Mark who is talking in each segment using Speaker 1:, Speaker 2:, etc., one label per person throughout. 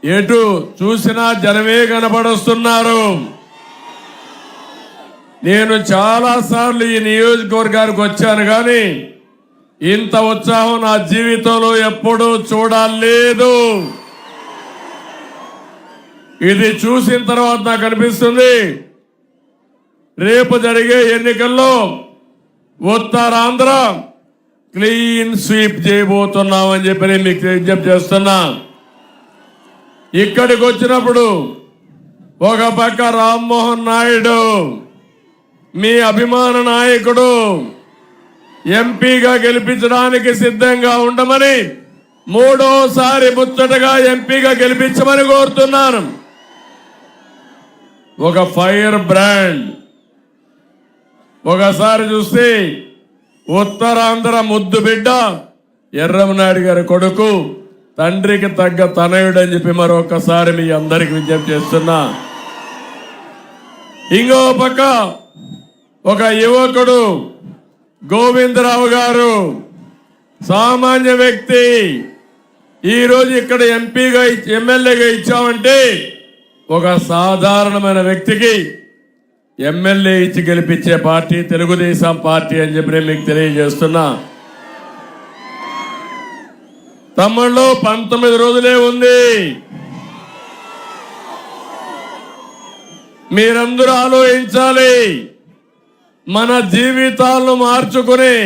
Speaker 1: ఎటు చూసినా జనమే కనబడుస్తున్నారు. నేను చాలా సార్లు ఈ నియోజకవర్గానికి వచ్చాను, కానీ ఇంత ఉత్సాహం నా జీవితంలో ఎప్పుడూ చూడలేదు. ఇది చూసిన తర్వాత నాకు అనిపిస్తుంది, రేపు జరిగే ఎన్నికల్లో ఉత్తరాంధ్ర క్లీన్ స్వీప్ చేయబోతున్నామని చెప్పి నేను మీకు విజ్ఞప్తి చేస్తున్నా. ఇక్కడికి వచ్చినప్పుడు ఒక పక్క రామ్మోహన్ నాయుడు మీ అభిమాన నాయకుడు ఎంపీగా గెలిపించడానికి సిద్ధంగా ఉండమని, మూడోసారి ముచ్చటగా ఎంపీగా గెలిపించమని కోరుతున్నాను. ఒక ఫైర్ బ్రాండ్. ఒకసారి చూస్తే ఉత్తరాంధ్ర ముద్దు బిడ్డ ఎర్రమనాయుడు గారి కొడుకు, తండ్రికి తగ్గ తనయుడు అని చెప్పి మరొకసారి మీ అందరికి విజ్ఞప్తి చేస్తున్నా. ఇంకో పక్క ఒక యువకుడు గోవిందరావు గారు, సామాన్య వ్యక్తి. ఈరోజు ఇక్కడ ఎంపీగా ఎమ్మెల్యేగా ఇచ్చామంటే ఒక సాధారణమైన వ్యక్తికి ఎమ్మెల్యే ఇచ్చి గెలిపించే పార్టీ తెలుగుదేశం పార్టీ అని చెప్పి నేను మీకు తెలియజేస్తున్నా. తమ్ముళ్ళు 19 రోజులే ఉంది. మీరందరూ ఆలోచించాలి. మన జీవితాలను మార్చుకుని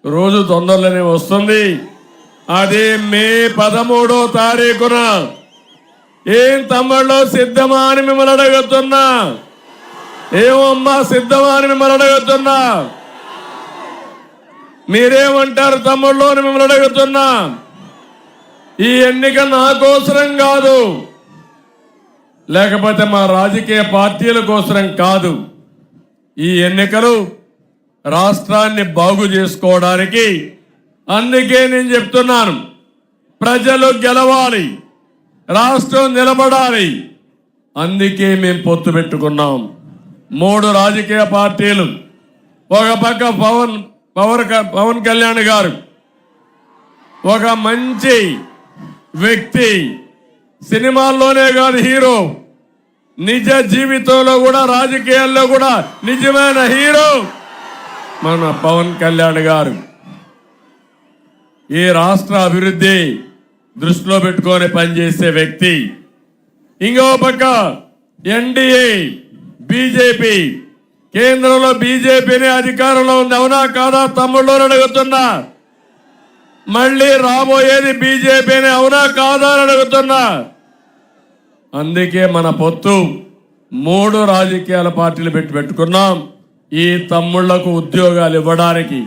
Speaker 1: రోజు తొందరలోనే వస్తుంది. అది మే 13వ తారీఖున. ఏం తమ్ముళ్ళు సిద్ధమా అని మిమ్మల్ని అడుగుతున్నా. ఏమమ్మా సిద్ధమా అని మిమ్మల్ని అడుగుతున్నా. మీరేమంటారు తమ్ముళ్ళు అని మిమ్మల్ని అడుగుతున్నా. ఈ ఎన్నిక నా కోసరం కాదు, లేకపోతే మా రాజకీయ పార్టీల కోసరం కాదు. ఈ ఎన్నికలు రాష్ట్రాన్ని బాగు చేసుకోవడానికి. అందుకే నేను చెప్తున్నాను, ప్రజలు గెలవాలి, రాష్ట్రం నిలబడాలి. అందుకే మేము పొత్తు పెట్టుకున్నాం. 3 రాజకీయ పార్టీలు. ఒక పక్క పవన్ కళ్యాణ్ గారు ఒక మంచి వ్యక్తి, సినిమాల్లోనే కాదు హీరో, నిజ జీవితంలో కూడా రాజకీయాల్లో కూడా నిజమైన హీరో మన పవన్ కళ్యాణ్ గారు. ఈ రాష్ట్ర అభివృద్ధి దృష్టిలో పెట్టుకొని పనిచేసే వ్యక్తి. ఇంకో పక్క ఎన్డీఏ బీజేపీ, కేంద్రంలో బీజేపీని అధికారంలో ఉంది. అవునా కాదా తమ్ముళ్ళు అడుగుతున్నా. మళ్ళీ రాబోయేది బీజేపీని, అవునా కాదా అని అడుగుతున్నా. అందుకే మన పొత్తు 3 రాజకీయాల పార్టీలు పెట్టుకున్నాం. ఈ తమ్ముళ్లకు ఉద్యోగాలు ఇవ్వడానికి,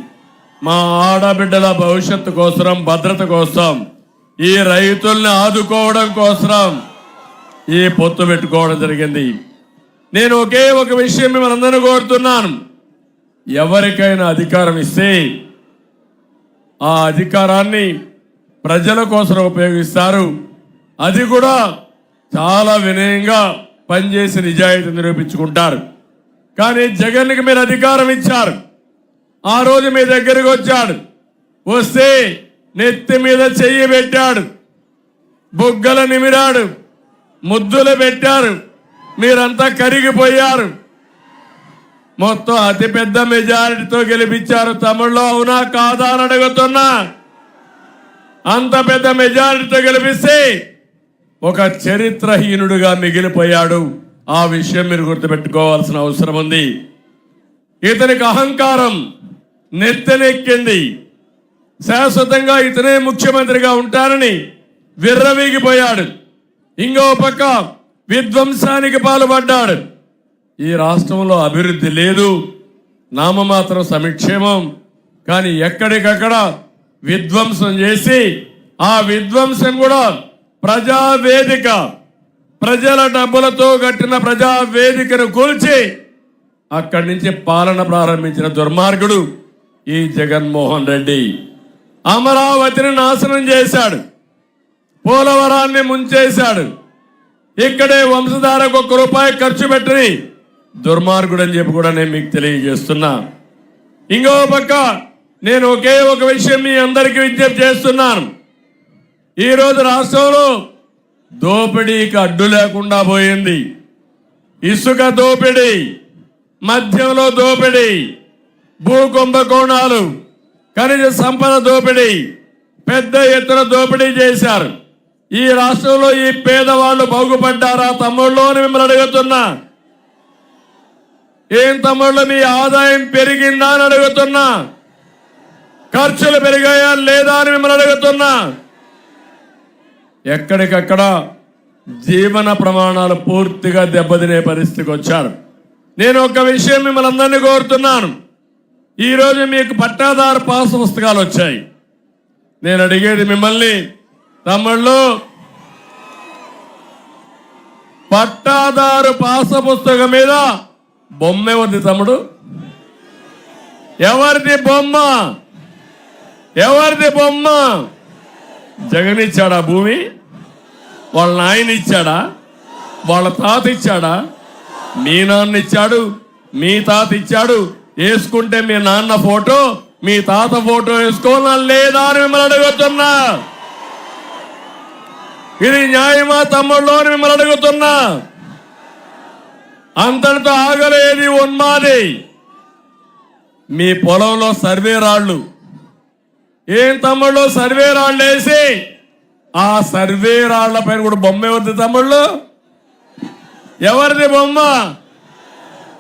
Speaker 1: మా ఆడబిడ్డల భవిష్యత్తు కోసం, భద్రత కోసం, ఈ రైతుల్ని ఆదుకోవడం కోసం ఈ పొత్తు పెట్టుకోవడం జరిగింది. నేను ఒకే ఒక విషయం మిమ్మల్ని అందరినీ కోరుతున్నాను. ఎవరికైనా అధికారం ఇస్తే ఆ అధికారాన్ని ప్రజల కోసం ఉపయోగిస్తారు. అది కూడా చాలా వినయంగా పనిచేసి నిజాయితీ నిరూపించుకుంటారు. కానీ జగన్కి మీరు అధికారం ఇచ్చారు. ఆ రోజు మీ దగ్గరికి వచ్చాడు, వస్తే నెత్తి మీద చెయ్యి పెట్టాడు, బుగ్గల నిమిరాడు, ముద్దులు పెట్టారు. మీరంతా కరిగిపోయారు. మొత్తం అతిపెద్ద మెజారిటీతో గెలిపించారు తమ్ముళ్ళు, అవునా కాదా అని అడుగుతున్నా. అంత పెద్ద మెజారిటీతో గెలిపిస్తే ఒక చరిత్రహీనుడుగా మిగిలిపోయాడు. ఆ విషయం మీరు గుర్తుపెట్టుకోవాల్సిన అవసరం ఉంది. ఇతనికి అహంకారం నెత్తెనెక్కింది. శాశ్వతంగా ఇతనే ముఖ్యమంత్రిగా ఉంటారని విర్రవీగిపోయాడు. ఇంకో పక్క విధ్వంసానికి పాల్పడ్డాడు. ఈ రాష్ట్రంలో అభివృద్ధి లేదు, నామమాత్రం సంక్షేమం. కానీ ఎక్కడికక్కడ విధ్వంసం చేసి, ఆ విధ్వంసం కూడా ప్రజావేదిక, ప్రజల డబ్బులతో కట్టిన ప్రజావేదికను కూల్చి అక్కడి నుంచి పాలన ప్రారంభించిన దుర్మార్గుడు ఈ జగన్మోహన్ రెడ్డి. అమరావతిని నాశనం చేశాడు, పోలవరాన్ని ముంచేశాడు. ఇక్కడే వంశధారకు ₹1 ఖర్చు పెట్టని దుర్మార్గుడు అని చెప్పి కూడా నేను మీకు తెలియజేస్తున్నా. ఇంకో పక్క నేను ఒకే ఒక విషయం మీ అందరికీ విజ్ఞప్తి చేస్తున్నాను. ఈరోజు రాష్ట్రంలో దోపిడీకి అడ్డు లేకుండా పోయింది. ఇసుక దోపిడీ, మద్యంలో దోపిడీ, భూ కుంభకోణాలు, ఖనిజ సంపద దోపిడీ, పెద్ద ఎత్తున దోపిడీ చేశారు. ఈ రాష్ట్రంలో ఈ పేదవాళ్ళు బాగుపడ్డారా తమ్ముళ్ళు అని మిమ్మల్ని అడుగుతున్నా. ఏం తమ్ముళ్ళు మీ ఆదాయం పెరిగిందా అని అడుగుతున్నా. ఖర్చులు పెరిగాయా లేదా అని మిమ్మల్ని అడుగుతున్నా. ఎక్కడికక్కడ జీవన ప్రమాణాలు పూర్తిగా దెబ్బతినే పరిస్థితికి వచ్చారు. నేను ఒక విషయం మిమ్మల్ని అందరినీ కోరుతున్నాను. ఈరోజు మీకు పట్టాదారు పాస్ పుస్తకాలు వచ్చాయి. నేను అడిగేది మిమ్మల్ని, తమ్ముళ్ళు పట్టాదారు పాస్ పుస్తకం మీద బొమ్మ ఎవరిది తమ్ముడు? ఎవరిది బొమ్మ? ఎవరిది బొమ్మ? జగన్ ఇచ్చాడా భూమి? వాళ్ళ నాయన ఇచ్చాడా? వాళ్ళ తాత ఇచ్చాడా? మీ నాన్న ఇచ్చాడు, మీ తాత ఇచ్చాడు. వేసుకుంటే మీ నాన్న ఫోటో, మీ తాత ఫోటో వేసుకోవాలా లేదా అని మిమ్మల్ని అడుగుతున్నా. ఇది న్యాయమా తమ్ముళ్ళు అని మిమ్మల్ని అడుగుతున్నా. అంతటితో ఆగలేదు ఉన్మాది. మీ పొలంలో సర్వే రాళ్ళు, ఏం తమ్ముళ్ళు సర్వే రాళ్ళు వేసి ఆ సర్వే రాళ్ల పైన కూడా బొమ్మ ఎవరిది తమ్ముళ్ళు? ఎవరిది బొమ్మ?